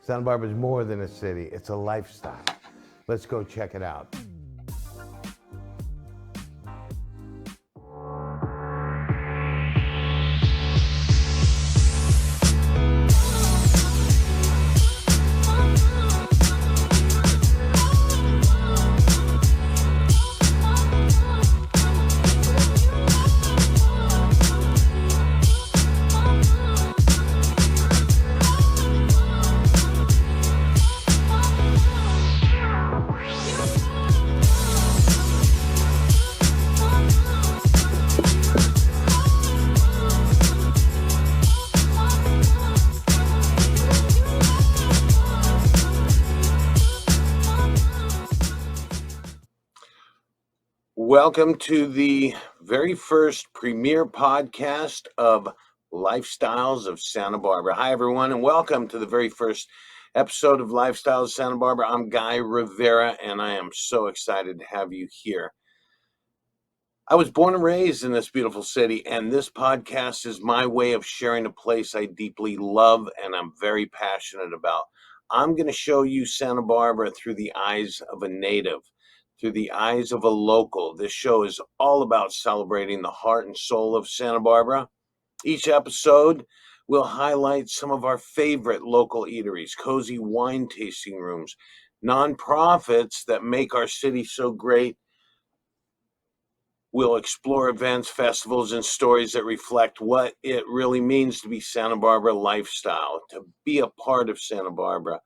Santa Barbara is more than a city, it's a lifestyle. Let's go check it out. Welcome to the very first premiere podcast of Lifestyles of Santa Barbara. Hi, everyone, and welcome to the very first episode of Lifestyles of Santa Barbara. I'm Guy Rivera, and I am so excited to have you here. I was born and raised in this beautiful city, and this podcast is my way of sharing a place I deeply love and I'm very passionate about. I'm going to show you Santa Barbara through the eyes of a native, through the eyes of a local. This show is all about celebrating the heart and soul of Santa Barbara. Each episode will highlight some of our favorite local eateries, cozy wine tasting rooms, nonprofits that make our city so great. We'll explore events, festivals, and stories that reflect what it really means to be Santa Barbara lifestyle, to be a part of Santa Barbara.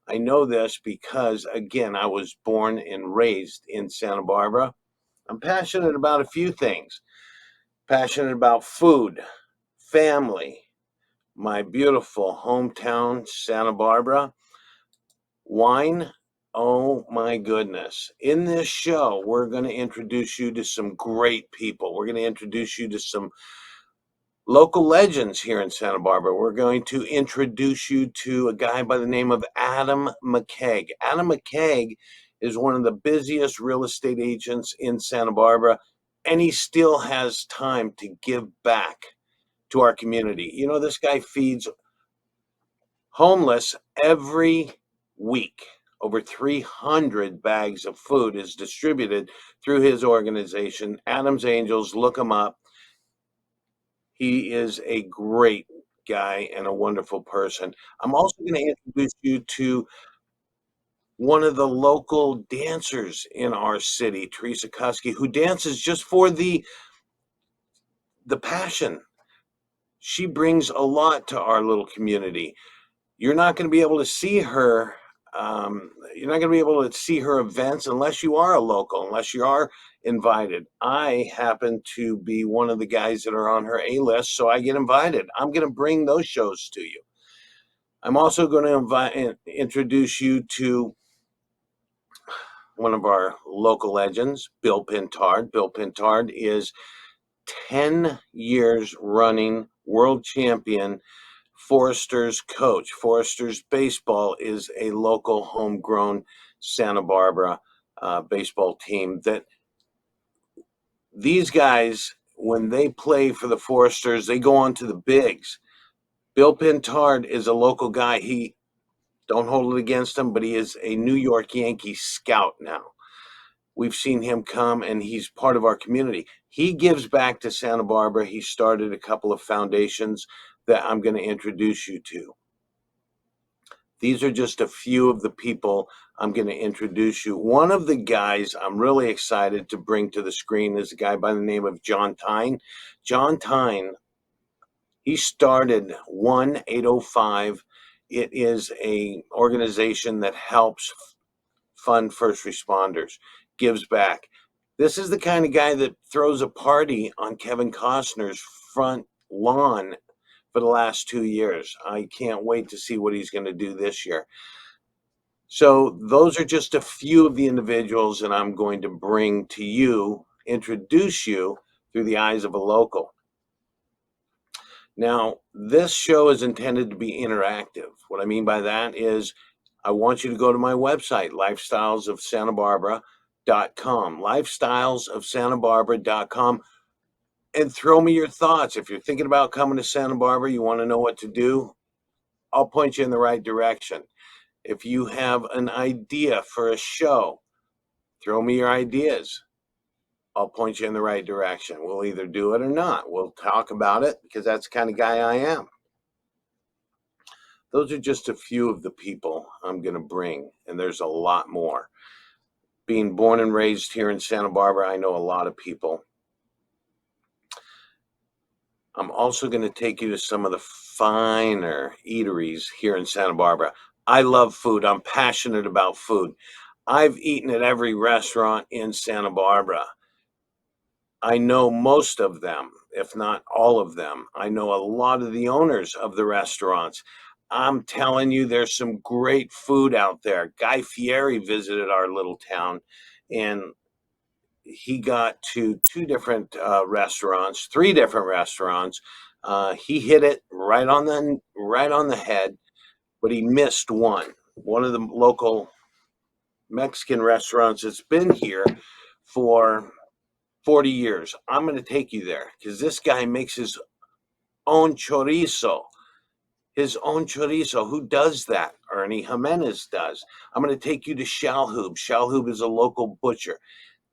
I know this because, again, I was born and raised in Santa Barbara. I'm passionate about a few things. Passionate about food, family, my beautiful hometown, Santa Barbara, wine. Oh my goodness. In this show, we're going to introduce you to some great people. We're going to introduce you to some local legends here in Santa Barbara. We're going to introduce you to a guy by the name of Adam McKeag. Adam McKeag is one of the busiest real estate agents in Santa Barbara, and he still has time to give back to our community. You know, this guy feeds homeless every week. Over 300 bags of food is distributed through his organization, Adam's Angels. Look him up. He is a great guy and a wonderful person. I'm also going to introduce you to one of the local dancers in our city, Teresa Kusky, who dances just for the passion. She brings a lot to our little community. You're not going to be able to see her. You're not going to be able to see her events unless you are a local, unless you are invited. I happen to be one of the guys that are on her A-list, so I get invited. I'm going to bring those shows to you. I'm also going to introduce you to one of our local legends, Bill Pintard. Bill Pintard is 10 years running world champion Foresters coach. Foresters Baseball is a local homegrown Santa Barbara baseball team that these guys, when they play for the Foresters, they go on to the bigs. Bill Pintard is a local guy. He, don't hold it against him, but he is a New York Yankee scout now. We've seen him come, and he's part of our community. He gives back to Santa Barbara. He started a couple of foundations that I'm going to introduce you to. These are just a few of the people I'm going to introduce you. One of the guys I'm really excited to bring to the screen is a guy by the name of John Tyne. John Tyne, he started 1-805. It is an organization that helps fund first responders, gives back. This is the kind of guy that throws a party on Kevin Costner's front lawn for the last 2 years. I can't wait to see what he's going to do this year. So those are just a few of the individuals that I'm going to bring to you, introduce you through the eyes of a local. Now, this show is intended to be interactive. What I mean by that is I want you to go to my website, lifestylesofsantabarbara.com, lifestylesofsantabarbara.com, and throw me your thoughts. If you're thinking about coming to Santa Barbara, you want to know what to do, I'll point you in the right direction. If you have an idea for a show, throw me your ideas. I'll point you in the right direction. We'll either do it or not. We'll talk about it because that's the kind of guy I am. Those are just a few of the people I'm going to bring, and there's a lot more. Being born and raised here in Santa Barbara, I know a lot of people. I'm also going to take you to some of the finer eateries here in Santa Barbara. I love food. I'm passionate about food. I've eaten at every restaurant in Santa Barbara. I know most of them, if not all of them. I know a lot of the owners of the restaurants. I'm telling you, there's some great food out there. Guy Fieri visited our little town, and he got to three different restaurants. He hit it right on the head, but he missed one. One of the local Mexican restaurants that's been here for 40 years. I'm going to take you there because this guy makes his own chorizo. His own chorizo. Who does that? Ernie Jimenez does. I'm going to take you to Shalhoub. Shalhoub is a local butcher.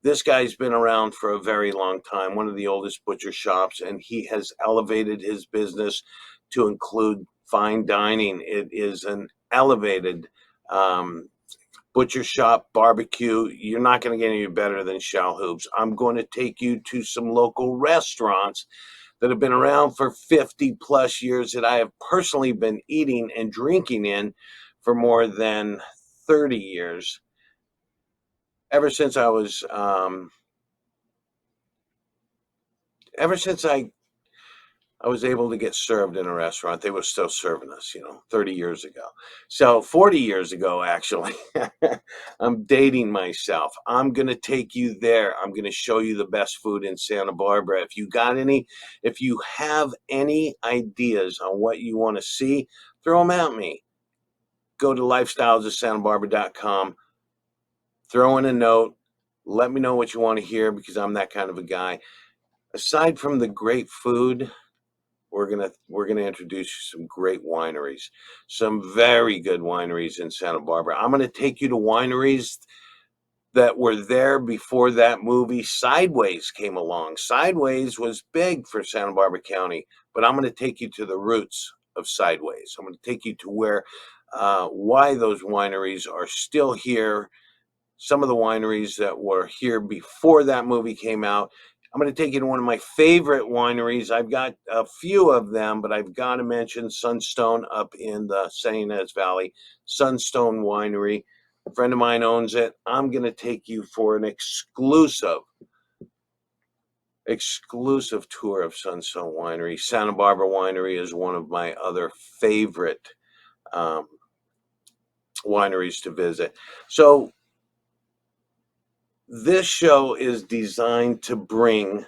This guy's been around for a very long time, one of the oldest butcher shops, and he has elevated his business to include fine dining. It is an elevated butcher shop, barbecue. You're not going to get any better than Shalhoub's. I'm going to take you to some local restaurants that have been around for 50 plus years that I have personally been eating and drinking in for more than 30 years. Ever since I was, ever since I was able to get served in a restaurant. They were still serving us, 30 years ago. So 40 years ago, actually. I'm dating myself. I'm going to take you there. I'm going to show you the best food in Santa Barbara. If you have any ideas on what you want to see, throw them at me. Go to lifestylesofsantabarbara.com, throw in a note, let me know what you want to hear because I'm that kind of a guy. Aside from the great food, we're gonna introduce you some great wineries, some very good wineries in Santa Barbara. I'm gonna take you to wineries that were there before that movie Sideways came along. Sideways was big for Santa Barbara County, but I'm gonna take you to the roots of Sideways. I'm gonna take you to why those wineries are still here. Some of the wineries that were here before that movie came out. I'm going to take you to one of my favorite wineries. I've got a few of them, but I've got to mention Sunstone up in the San Ynez Valley. Sunstone Winery. A friend of mine owns it. I'm going to take you for an exclusive tour of Sunstone Winery. Santa Barbara Winery is one of my other favorite wineries to visit. So this show is designed to bring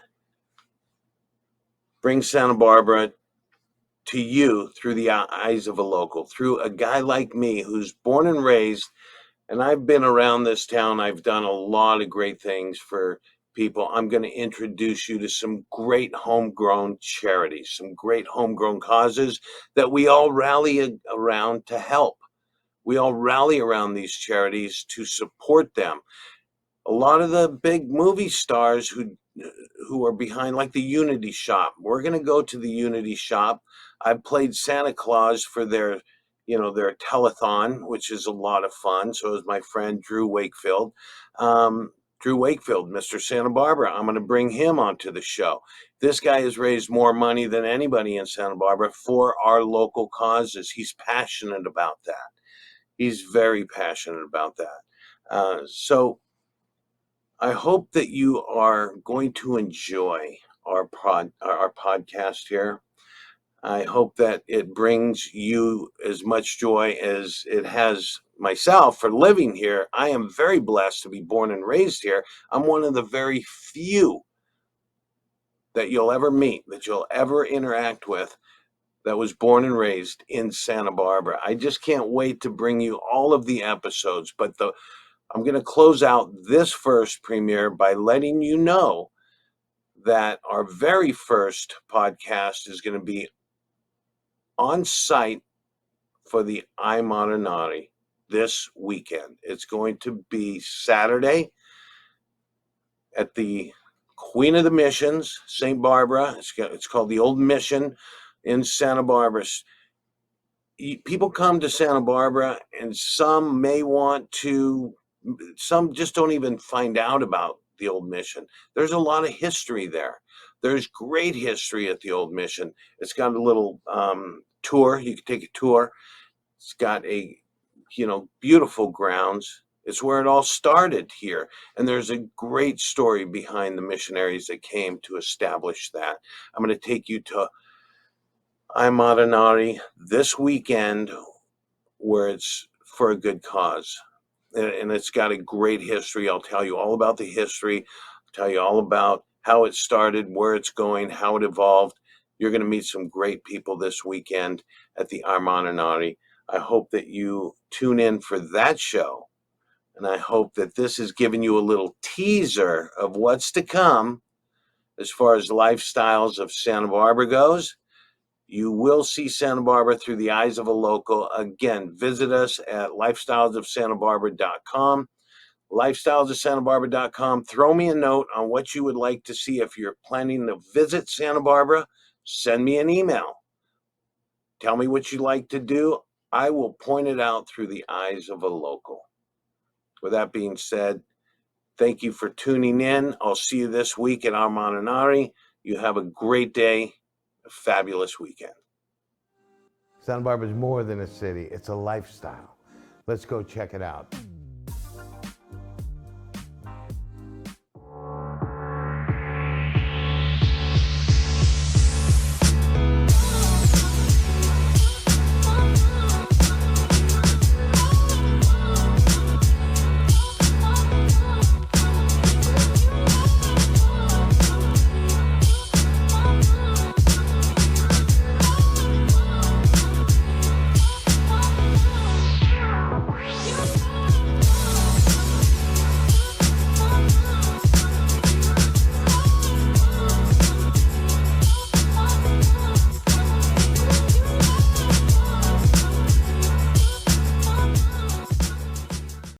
Santa Barbara to you through the eyes of a local, through a guy like me who's born and raised, and I've been around this town. I've done a lot of great things for people. I'm going to introduce you to some great homegrown charities, some great homegrown causes that we all rally around to help. We all rally around these charities to support them. A lot of the big movie stars who are behind, like the Unity Shop. We're going to go to the Unity Shop. I played Santa Claus for their telethon, which is a lot of fun. So is my friend Drew Wakefield. Drew Wakefield, Mr. Santa Barbara. I'm going to bring him onto the show. This guy has raised more money than anybody in Santa Barbara for our local causes. He's passionate about that. He's very passionate about that. So I hope that you are going to enjoy our podcast here. I hope that it brings you as much joy as it has myself for living here. I am very blessed to be born and raised here. I'm one of the very few that you'll ever meet, that you'll ever interact with, that was born and raised in Santa Barbara. I just can't wait to bring you all of the episodes, but I'm going to close out this first premiere by letting you know that our very first podcast is going to be on site for the iModernati this weekend. It's going to be Saturday at the Queen of the Missions, St. Barbara. It's called the Old Mission in Santa Barbara. People come to Santa Barbara, and some just don't even find out about the Old Mission. There's a lot of history there. There's great history at the Old Mission. It's got a little tour. You can take a tour. It's got beautiful grounds. It's where it all started here. And there's a great story behind the missionaries that came to establish that. I'm going to take you to iModernati this weekend, where it's for a good cause. And it's got a great history. I'll tell you all about the history. I'll tell you all about how it started, where it's going, how it evolved. You're going to meet some great people this weekend at the iModernati. I hope that you tune in for that show. And I hope that this has given you a little teaser of what's to come as far as Lifestyles of Santa Barbara goes. You will see Santa Barbara through the eyes of a local. Again, visit us at lifestylesofsantabarbara.com. Lifestylesofsantabarbara.com. Throw me a note on what you would like to see. If you're planning to visit Santa Barbara, send me an email. Tell me what you'd like to do. I will point it out through the eyes of a local. With that being said, thank you for tuning in. I'll see you this week at iModernati. You have a great day, a fabulous weekend. Santa Barbara is more than a city, it's a lifestyle. Let's go check it out.